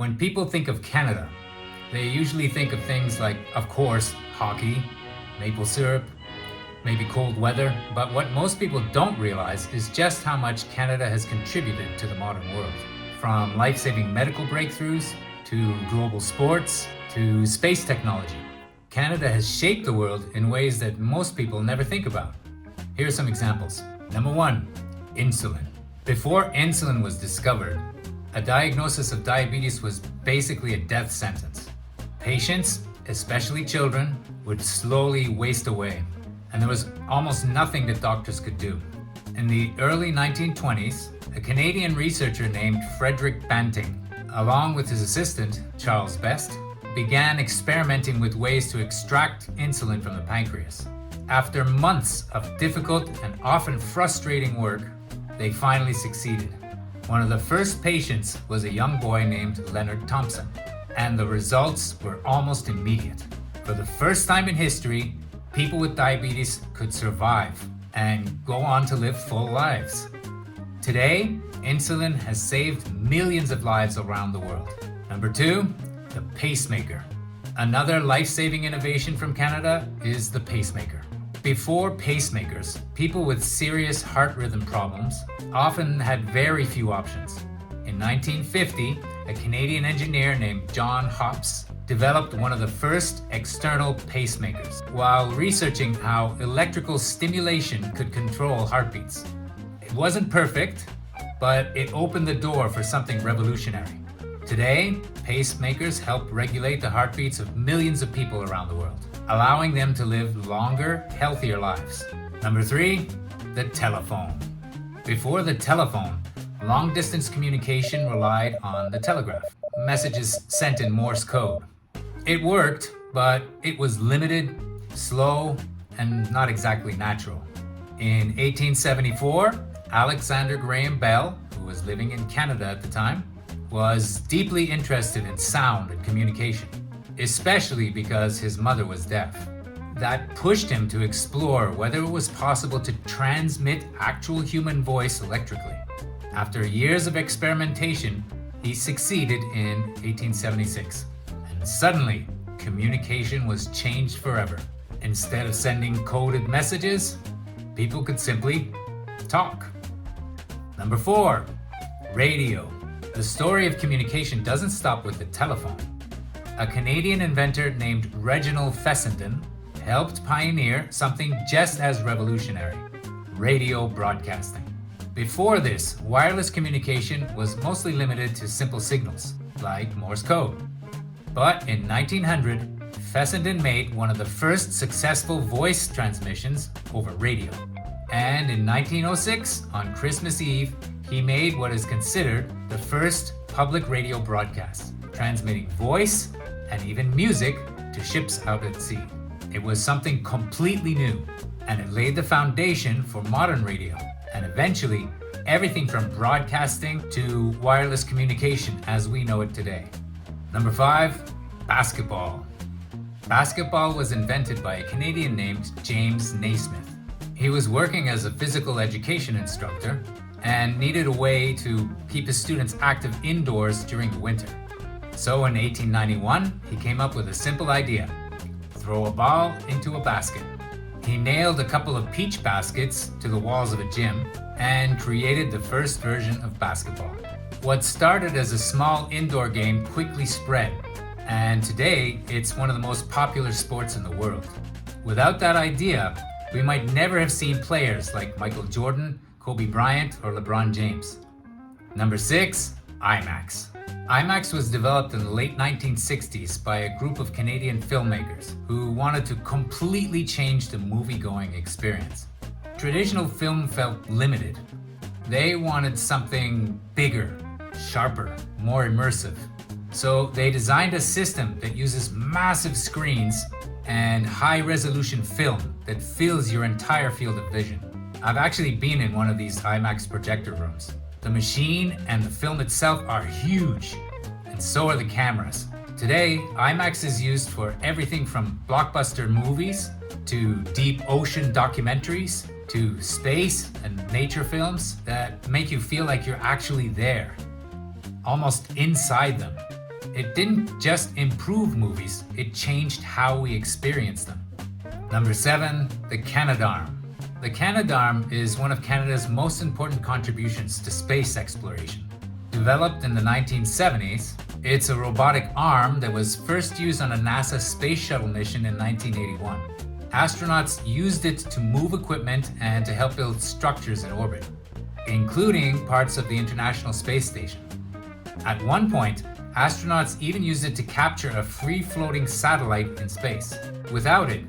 When people think of Canada, they usually think of things like, of course, hockey, maple syrup, maybe cold weather, but what most people don't realize is just how much Canada has contributed to the modern world. From life-saving medical breakthroughs, to global sports, to space technology. Canada has shaped the world in ways that most people never think about. Here are some examples. Number 1, insulin. Before insulin was discovered, a diagnosis of diabetes was basically a death sentence. Patients, especially children, would slowly waste away, and there was almost nothing that doctors could do. In the early 1920s, a Canadian researcher named Frederick Banting, along with his assistant, Charles Best, began experimenting with ways to extract insulin from the pancreas. After months of difficult and often frustrating work, they finally succeeded. One of the first patients was a young boy named Leonard Thompson, and the results were almost immediate. For the first time in history, people with diabetes could survive and go on to live full lives. Today, insulin has saved millions of lives around the world. Number 2, the pacemaker. Another life-saving innovation from Canada is the pacemaker. Before pacemakers, people with serious heart rhythm problems often had very few options. In 1950, a Canadian engineer named John Hopps developed one of the first external pacemakers while researching how electrical stimulation could control heartbeats. It wasn't perfect, but it opened the door for something revolutionary. Today, pacemakers help regulate the heartbeats of millions of people around the world, allowing them to live longer, healthier lives. Number 3, the telephone. Before the telephone, long-distance communication relied on the telegraph, messages sent in Morse code. It worked, but it was limited, slow, and not exactly natural. In 1874, Alexander Graham Bell, who was living in Canada at the time, was deeply interested in sound and communication, especially because his mother was deaf. That pushed him to explore whether it was possible to transmit actual human voice electrically. After years of experimentation, he succeeded in 1876. And suddenly, communication was changed forever. Instead of sending coded messages, people could simply talk. Number 4, radio. The story of communication doesn't stop with the telephone. A Canadian inventor named Reginald Fessenden helped pioneer something just as revolutionary: radio broadcasting. Before this, wireless communication was mostly limited to simple signals, like Morse code. But in 1900, Fessenden made one of the first successful voice transmissions over radio. And in 1906, on Christmas Eve, he made what is considered the first public radio broadcast, transmitting voice and even music to ships out at sea. It was something completely new, and it laid the foundation for modern radio, and eventually everything from broadcasting to wireless communication as we know it today. Number 5, basketball. Basketball was invented by a Canadian named James Naismith. He was working as a physical education instructor and needed a way to keep his students active indoors during the winter. So in 1891, he came up with a simple idea: throw a ball into a basket. He nailed a couple of peach baskets to the walls of a gym and created the first version of basketball. What started as a small indoor game quickly spread, and today it's one of the most popular sports in the world. Without that idea, we might never have seen players like Michael Jordan, Kobe Bryant, or LeBron James. Number 6, IMAX. IMAX was developed in the late 1960s by a group of Canadian filmmakers who wanted to completely change the movie-going experience. Traditional film felt limited. They wanted something bigger, sharper, more immersive. So they designed a system that uses massive screens and high-resolution film that fills your entire field of vision. I've actually been in one of these IMAX projector rooms. The machine and the film itself are huge, and so are the cameras. Today, IMAX is used for everything from blockbuster movies to deep ocean documentaries to space and nature films that make you feel like you're actually there, almost inside them. it didn't just improve movies, it changed how we experience them. Number 7, the Canadarm. The Canadarm is one of Canada's most important contributions to space exploration. Developed in the 1970s, it's a robotic arm that was first used on a NASA space shuttle mission in 1981. Astronauts used it to move equipment and to help build structures in orbit, including parts of the International Space Station. At one point, astronauts even used it to capture a free-floating satellite in space. Without it,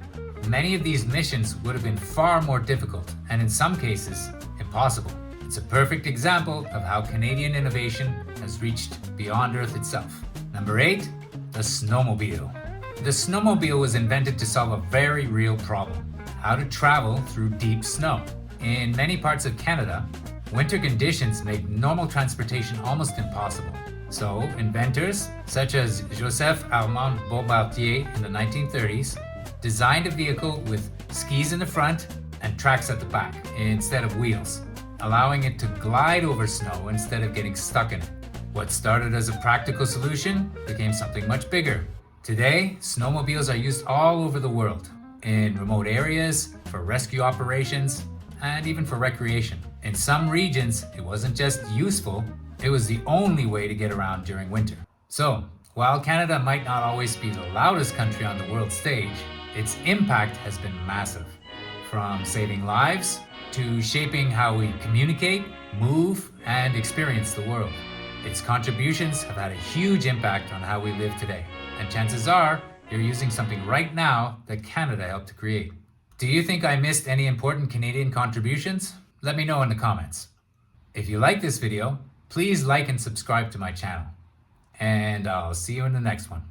many of these missions would have been far more difficult and in some cases, impossible. It's a perfect example of how Canadian innovation has reached beyond Earth itself. Number 8, the Snowmobile. The snowmobile was invented to solve a very real problem: how to travel through deep snow. In many parts of Canada, winter conditions make normal transportation almost impossible. So, inventors such as Joseph Armand Bombardier in the 1930s designed a vehicle with skis in the front and tracks at the back instead of wheels, allowing it to glide over snow instead of getting stuck in it. What started as a practical solution became something much bigger. Today, snowmobiles are used all over the world, in remote areas, for rescue operations, and even for recreation. In some regions, it wasn't just useful, it was the only way to get around during winter. So, while Canada might not always be the loudest country on the world stage, its impact has been massive. From saving lives to shaping how we communicate, move, and experience the world. Its contributions have had a huge impact on how we live today. And chances are, you're using something right now that Canada helped to create. Do you think I missed any important Canadian contributions? Let me know in the comments. If you like this video, please like and subscribe to my channel. And I'll see you in the next one.